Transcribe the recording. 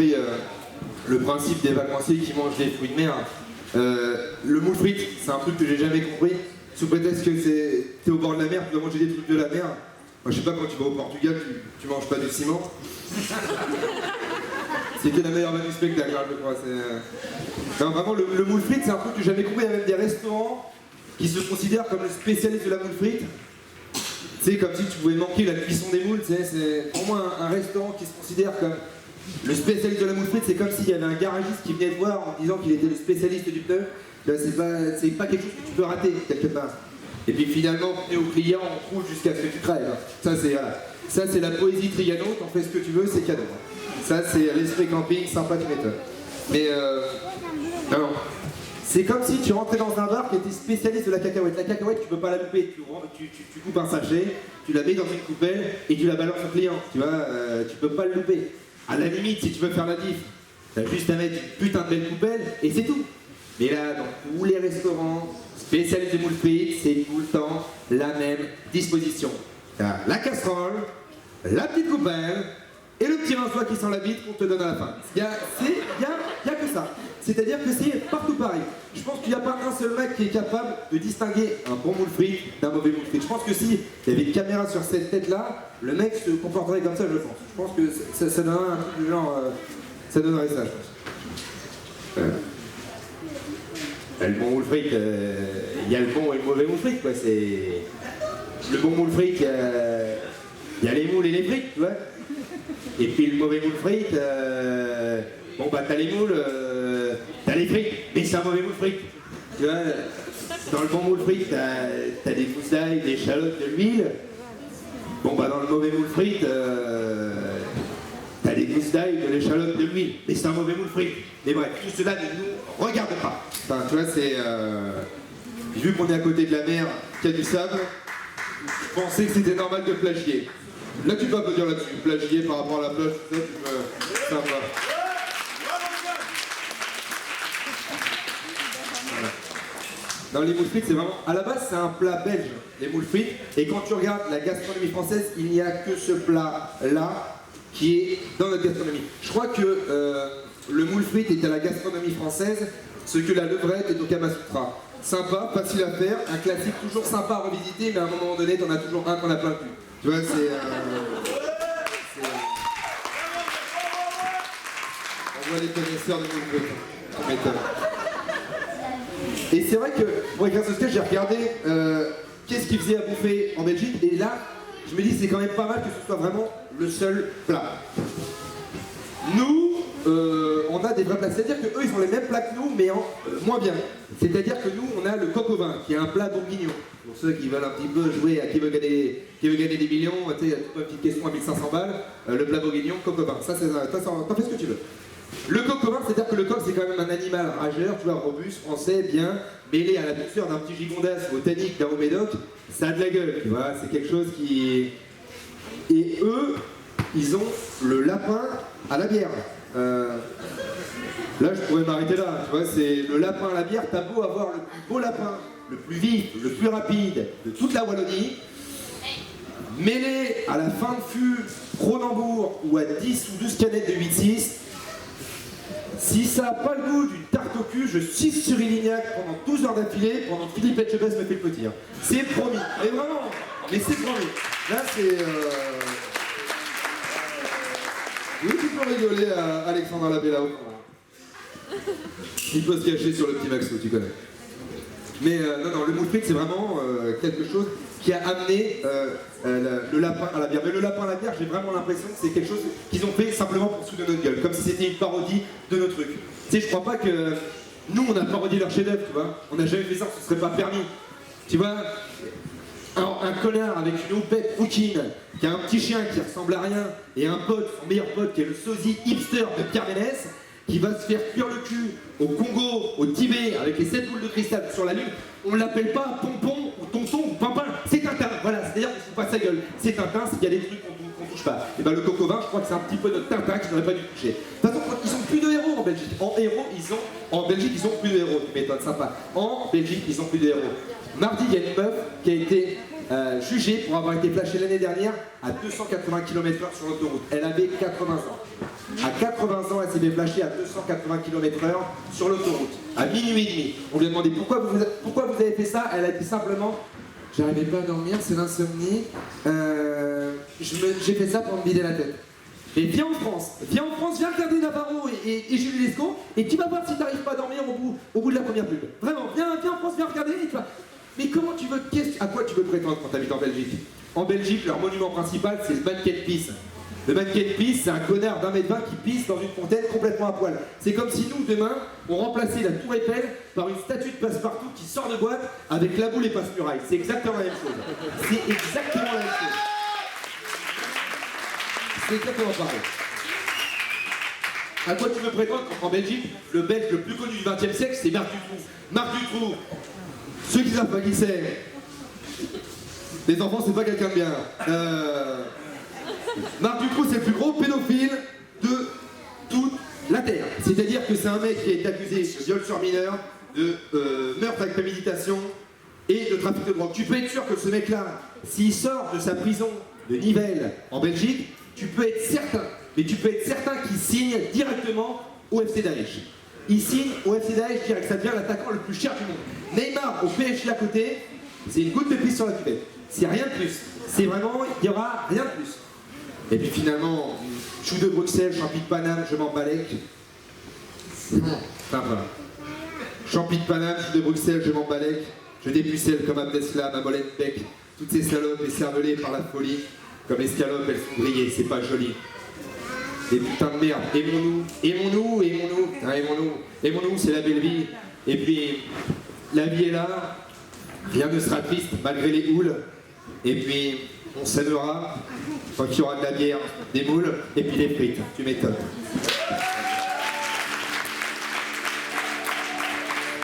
compris le principe des vacanciers qui mangent des fruits de mer. Le moule frite, c'est un truc que j'ai jamais compris. Sous prétexte que t'es au bord de la mer, tu dois manger des trucs de la mer. Moi je sais pas, quand tu vas au Portugal, tu manges pas du ciment. C'était la meilleure vanne du spectacle, je crois. Non, vraiment, le moule frite, c'est un truc que j'ai jamais compris. Il y a même des restaurants qui se considèrent comme le spécialiste de la moule frite. C'est comme si tu pouvais manquer la cuisson des moules. C'est pour moi un restaurant qui se considère comme le spécialiste de la moule frite. C'est comme s'il y avait un garagiste qui venait te voir en disant qu'il était le spécialiste du pneu. C'est pas quelque chose que tu peux rater quelque part. Et puis finalement, au client, on trouve jusqu'à ce que tu crèves. Ça c'est la poésie Trigano. T'en fais ce que tu veux, c'est cadeau. Ça c'est l'esprit camping, sympa tu m'étonnes. Mais non. C'est comme si tu rentrais dans un bar qui était spécialiste de la cacahuète. La cacahuète, tu peux pas la louper. Tu coupes un sachet, tu la mets dans une coupelle et tu la balances au client. Tu vois, tu peux pas le louper. À la limite, si tu veux faire la diff, t'as juste à mettre une putain de belle coupelle et c'est tout. Mais là, dans tous les restaurants spécialistes de moule frites, c'est tout le temps la même disposition. T'as la casserole, la petite coupelle et le petit rinçoir qui sent la bite qu'on te donne à la fin. Il y a que ça. C'est-à-dire que c'est partout pareil. Je pense qu'il n'y a pas un seul mec qui est capable de distinguer un bon moule frite d'un mauvais moule frite. Je pense que s'il y avait une caméra sur cette tête-là, le mec se comporterait comme ça, je pense. Je pense que ça donnerait un truc du genre... ça donnerait ça, je pense. Le bon moule frite, il y a le bon et le mauvais moule frite, quoi. C'est... Le bon moule frite, il y a les moules et les frites, tu vois. Et puis le mauvais moule frite, bon bah t'as les moules, t'as les frites, mais c'est un mauvais moule frite. Tu vois, dans le bon moule frite, t'as des pousses d'ail, des échalotes, de l'huile. Bon bah dans le mauvais moule frite, t'as des pousses d'ail, de l'échalote, de l'huile, mais c'est un mauvais moule frite. Mais bref, tout cela ne nous regarde pas. Enfin, tu vois, c'est... vu qu'on est à côté de la mer, qu'il y a du sable, je pensais que c'était normal de plagier. Là, tu peux applaudir là-dessus. Plagier par rapport à la plage, tout ça, tu peux... Sympa. Voilà. Non, les moules frites, c'est vraiment... À la base, c'est un plat belge, les moules frites. Et quand tu regardes la gastronomie française, il n'y a que ce plat-là qui est dans notre gastronomie. Je crois que le moule frite est à la gastronomie française, ce que la levrette est au Kama Sutra. Sympa, facile à faire, un classique toujours sympa à revisiter, mais à un moment donné, t'en as toujours un qu'on a plein le cul. Tu vois, c'est... On voit les connaisseurs de moule frites. On m'étonne. Et c'est vrai que, pour écrire ce sketch, j'ai regardé qu'est-ce qu'ils faisaient à bouffer en Belgique, et là, je me dis c'est quand même pas mal que ce soit vraiment le seul plat. Nous, on a des vrais plats, c'est-à-dire qu'eux ils ont les mêmes plats que nous, mais en moins bien. C'est-à-dire que nous, on a le coq au vin, qui est un plat bourguignon. Pour ceux qui veulent un petit peu jouer à qui veut gagner des millions, tu sais, une petite question à 1500 balles, le plat bourguignon, coq au vin. Ça, t'en fais ce que tu veux. Le coq au vin, c'est-à-dire que le coq, c'est quand même un animal rageur, tu vois, robuste, français, bien, mêlé à la douceur d'un petit gigondas botanique d'un haut médoc, ça a de la gueule, tu vois, c'est quelque chose qui... Et eux, ils ont le lapin à la bière. Là, je pourrais m'arrêter là, tu vois, c'est le lapin à la bière, t'as beau avoir le plus beau lapin, le plus vif, le plus rapide de toute la Wallonie, mêlé à la fin de fût Cronenbourg ou à 10 ou 12 canettes de 8-6, si ça n'a pas le goût d'une tarte au cul, je suce sur Ilignac pendant 12 heures d'affilée, pendant que Philippe Etchebest me fait le petit. Hein. C'est promis, mais vraiment, mais c'est promis. Là, c'est... Oui, tu peux rigoler à Alexandre Labella au fond. Il peut se cacher sur le petit Maxou, tu connais. Mais non, le moule frite, c'est vraiment quelque chose qui a amené le lapin à la bière. Mais le lapin à la bière, j'ai vraiment l'impression que c'est quelque chose qu'ils ont fait simplement pour se foutre de notre gueule, comme si c'était une parodie de nos trucs. Tu sais, je crois pas que nous, on a parodié leur chef-d'œuvre, tu vois. On n'a jamais fait ça, ce serait pas permis. Tu vois, un connard avec une houppette rouquine, qui a un petit chien qui ressemble à rien, et un pote, son meilleur pote, qui est le sosie hipster de Pierre Ménès, qui va se faire cuire le cul au Congo, au Tibet, avec les 7 boules de cristal sur la lune, on l'appelle pas Pompon ou Tonton ou Pimpin, c'est Tintin, voilà, c'est-à-dire qu'il se fout pas de sa gueule, c'est Tintin, c'est qu'il y a des trucs qu'on touche pas. Et ben le coq au vin, je crois que c'est un petit peu notre Tintin qui n'aurait pas dû toucher. De toute façon, ils ont plus de héros en Belgique. En Belgique, ils ont plus de héros, tu m'étonnes, sympa. En Belgique, ils ont plus de héros. Mardi, il y a une meuf qui a été jugée pour avoir été flashée l'année dernière à 280 km/h sur l'autoroute. Elle avait 80 ans. À 80 ans, elle s'est fait flasher à 280 km/h sur l'autoroute, à minuit et demi. On lui a demandé pourquoi vous avez fait ça. Elle a dit simplement, j'arrivais pas à dormir, c'est l'insomnie. J'ai fait ça pour me vider la tête. Et viens en France, viens regarder Navarro et Julie Lescaut, et tu vas voir si tu n'arrives pas à dormir au bout de la première pub. Vraiment, viens en France, viens regarder, et tu vas... Mais comment tu veux, à quoi tu veux prétendre quand tu habites en Belgique? En Belgique, leur monument principal, c'est le mannequin de pisse. Le mannequin de pisse, c'est un connard d'1,20 m qui pisse dans une fontaine complètement à poil. C'est comme si nous, demain, on remplaçait la tour Eiffel par une statue de Passepartout qui sort de boîte avec la boule et passe-muraille. C'est exactement la même chose. C'est exactement la même chose. C'est exactement pareil. À quoi tu veux prétendre qu'en Belgique, le Belge le plus connu du XXe siècle, c'est Marc Dutroux. Marc Dutroux, ceux qui savent pas qui c'est, les enfants, c'est pas quelqu'un de bien. Marc Dutroux, c'est le plus gros pédophile de toute la Terre. C'est-à-dire que c'est un mec qui a été accusé de viol sur mineur, de meurtre avec préméditation et de trafic de drogue. Tu peux être sûr que ce mec-là, s'il sort de sa prison de Nivelles en Belgique, tu peux être certain qu'il signe directement au FC Daesh. Il signe au FC Daesh direct, ça devient l'attaquant le plus cher du monde. Neymar au PSG à côté, c'est une goutte de pisse sur la cuvette. C'est rien de plus. C'est vraiment, il n'y aura rien de plus. Et puis finalement, chou de Bruxelles, champi de Paname, je m'en balèque. Sympa. Champi de Paname, chou de Bruxelles, je m'en balèque. Je dépucelle comme Abdeslam, à Molenbeek. Toutes ces salopes écervelées par la folie. Comme escalopes, elles sont grillées, c'est pas joli. Des putains de merde. Aimons-nous, c'est la belle vie. Et puis, la vie est là. Rien ne sera triste malgré les houles. Et puis, on s'aimera quand il y aura de la bière, des moules et puis des frites. Tu m'étonnes.